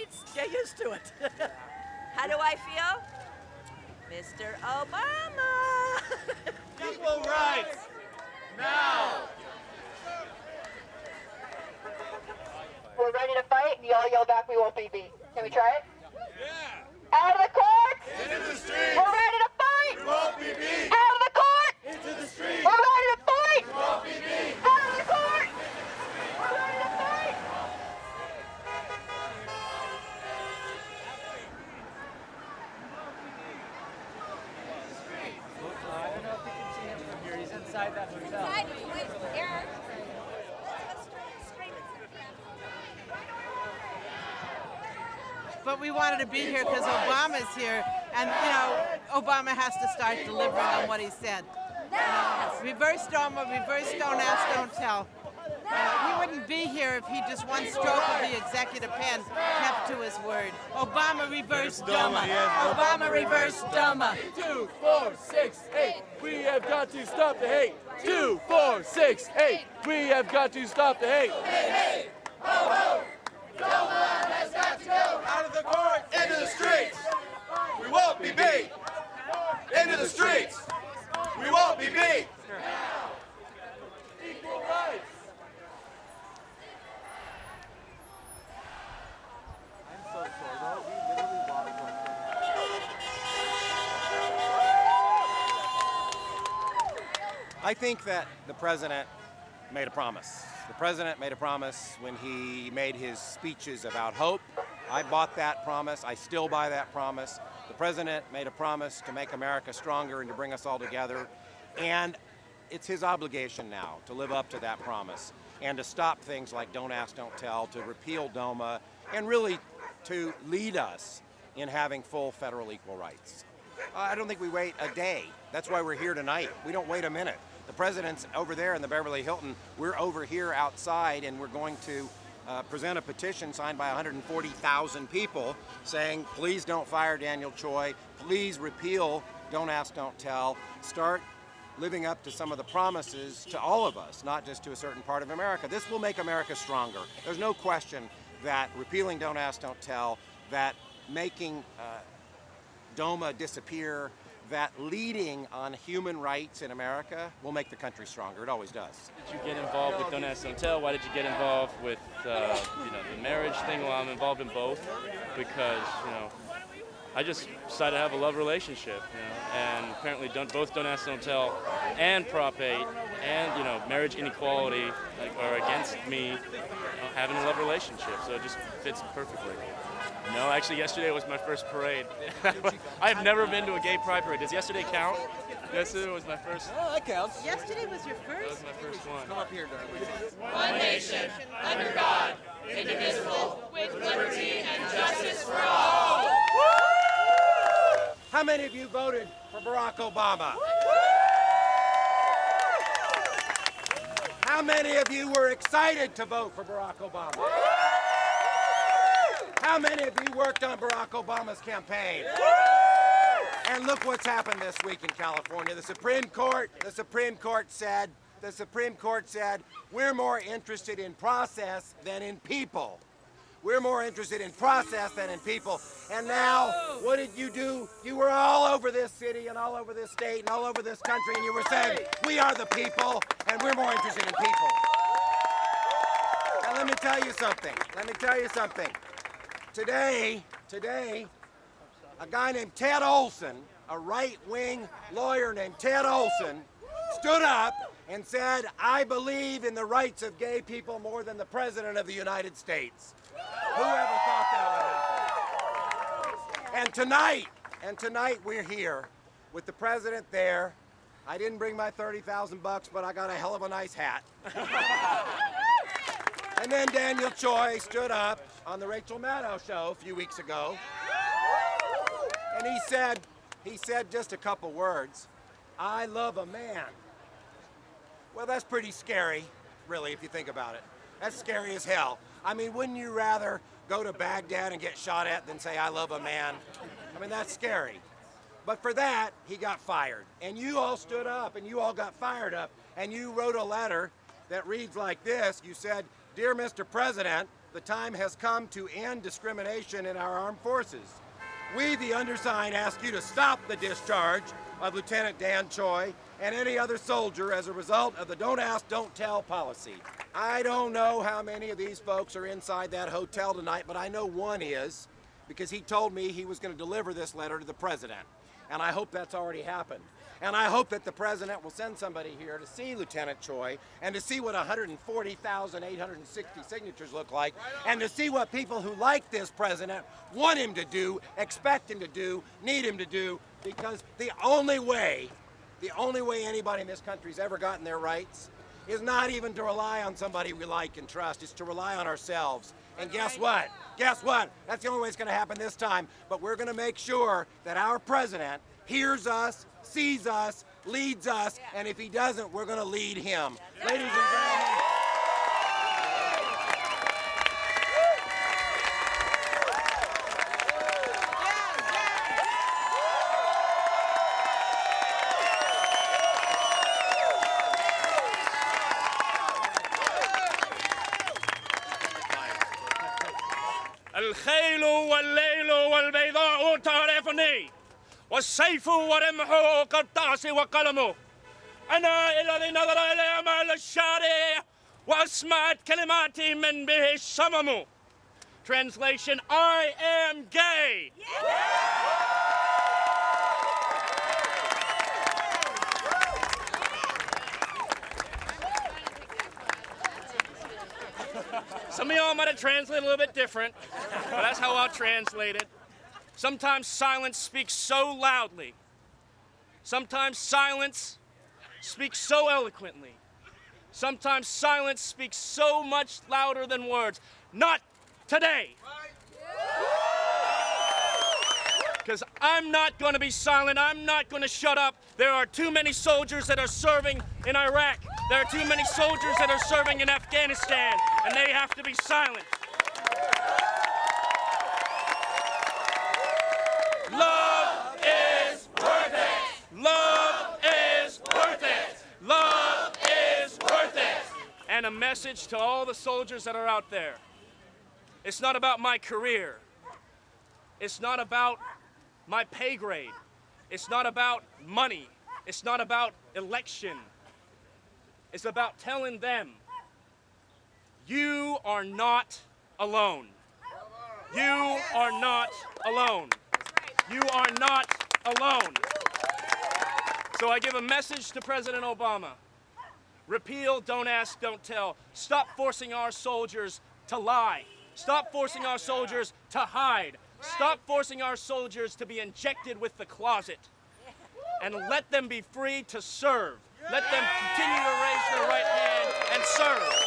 streets, get used to it. How do I feel? Mr. Obama! Equal rights, now! We're ready to fight, and you all yell back, we won't be beat. Can we try it? Yeah! Out of the courts! Into the streets! We're ready to fight! We won't be beat! Out of the court! Into the streets! We're ready to fight! We won't be beat! Out of the court! We're ready to fight! I don't know if you can see him from here. He's inside that hotel. But we wanted to be here because Obama's here, and you know, Obama has to start delivering on what he said. Reverse DOMA, reverse don't ask, don't tell. We wouldn't be here if he just one stroke of the executive pen kept to his word. Obama reverse DOMA. Obama reverse DOMA. 2, 4, 6, 8. We have got to stop the hate. 2, 4, 6, 8. We have got to stop the hate. Hey, hey! Ho, ho! DOMA has got to go! Out of the court! Into the streets! We won't be beat! Into the streets! We won't be beat! Now! Equal rights! I think that the president made a promise. The president made a promise when he made his speeches about hope. I bought that promise. I still buy that promise. The president made a promise to make America stronger and to bring us all together. And it's his obligation now to live up to that promise and to stop things like don't ask, don't tell, to repeal DOMA, and really to lead us in having full federal equal rights. I don't think we wait a day. That's why we're here tonight. We don't wait a minute. The president's over there in the Beverly Hilton. We're over here outside, and we're going to present a petition signed by 140,000 people saying, please don't fire Daniel Choi. Please repeal Don't Ask, Don't Tell. Start living up to some of the promises to all of us, not just to a certain part of America. This will make America stronger. There's no question that repealing Don't Ask, Don't Tell, that making DOMA disappear, that leading on human rights in America will make the country stronger. It always does. Did you get involved with Don't Ask, Don't Tell? Why did you get involved with the marriage thing? Well, I'm involved in both because I just decided to have a love relationship, and apparently both Don't Ask, Don't Tell and Prop 8 and marriage inequality are against me having a love relationship. So it just fits perfectly. No, actually, yesterday was my first parade. I have never been to a gay pride parade. Does yesterday count? Yesterday was my first. Oh, that counts. Yesterday was your first? That was my first one. Come up here, darling. One nation, under God, indivisible, with liberty and justice for all. How many of you voted for Barack Obama? How many of you were excited to vote for Barack Obama? How many of you worked on Barack Obama's campaign? And look what's happened this week in California. The Supreme Court said, we're more interested in process than in people. We're more interested in process than in people. And now, what did you do? You were all over this city and all over this state and all over this country, and you were saying, we are the people, and we're more interested in people. And let me tell you something. Today, a guy named Ted Olson, a right-wing lawyer named Ted Olson, stood up and said, I believe in the rights of gay people more than the President of the United States. Whoever thought that would happen? And tonight we're here with the President there. I didn't bring my 30,000 bucks, but I got a hell of a nice hat. And then Daniel Choi stood up on the Rachel Maddow show a few weeks ago, and he said just a couple words, I love a man. Well, that's pretty scary, really, if you think about it. That's scary as hell. I mean, wouldn't you rather go to Baghdad and get shot at than say, I love a man? I mean, that's scary. But for that, he got fired. And you all stood up, and you all got fired up, and you wrote a letter that reads like this. You said, Dear Mr. President, the time has come to end discrimination in our armed forces. We, the undersigned, ask you to stop the discharge of Lieutenant Dan Choi and any other soldier as a result of the don't ask, don't tell policy. I don't know how many of these folks are inside that hotel tonight, but I know one is, because he told me he was going to deliver this letter to the president. And I hope that's already happened. And I hope that the president will send somebody here to see Lieutenant Choi and to see what 140,860 signatures look like, and to see what people who like this president want him to do, expect him to do, need him to do, because the only way anybody in this country's ever gotten their rights is not even to rely on somebody we like and trust. It's to rely on ourselves. And guess what? Guess what? That's the only way it's going to happen this time. But we're going to make sure that our president hears us, sees us, leads us, and if he doesn't, we're going to lead him. Ladies and gentlemen. الخيل والليل والبيضاء تعرفني والسيف ورمحه قرطاسي وقلمه أنا الذي نظر إلى أمال الشارع وأسمعت كلماتي من به الصمم. Translation, I am gay. Some of y'all might have translated a little bit different, but that's how I'll translate it. Sometimes silence speaks so loudly. Sometimes silence speaks so eloquently. Sometimes silence speaks so much louder than words. Not today. Because I'm not going to be silent. I'm not going to shut up. There are too many soldiers that are serving in Iraq. There are too many soldiers that are serving in Afghanistan, and they have to be silent. Love is worth it. Love is worth it. Love is worth it. And a message to all the soldiers that are out there. It's not about my career. It's not about my pay grade. It's not about money. It's not about election. It's about telling them, you are not alone. You are not alone. You are not alone. So I give a message to President Obama. Repeal, don't ask, don't tell. Stop forcing our soldiers to lie. Stop forcing our soldiers to hide. Stop forcing our soldiers to be injected with the closet. And let them be free to serve. Let them continue to raise their right hand and serve.